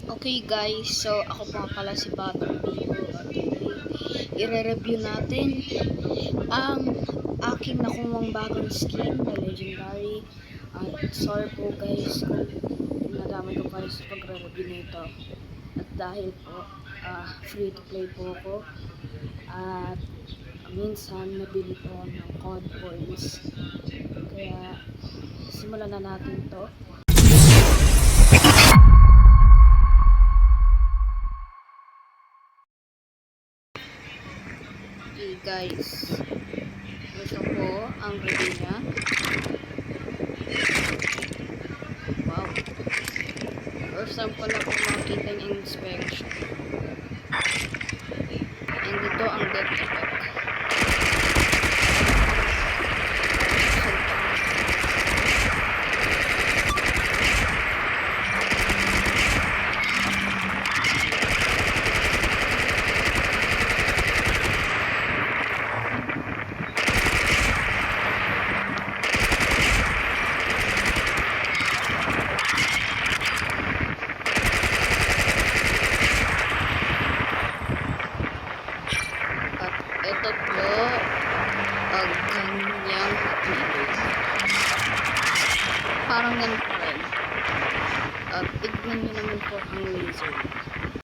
Okay guys, so ako po nga pala si Batang Bigo at i-review natin ang aking nakuwang bagong skin na Legendary. At sorry po guys kung nadamay ko kayo sa pagre-review nito. At dahil po free to play po ako at minsan nabili po ng COD points. Kaya simulan na natin to. Okay guys, ito po ang review niya. Wow, first time ko na po makita yung inspection, and ito ang death effect. Ito po ang kanyang pilot. Parang ganito rin. At tignan nyo naman po ang laser.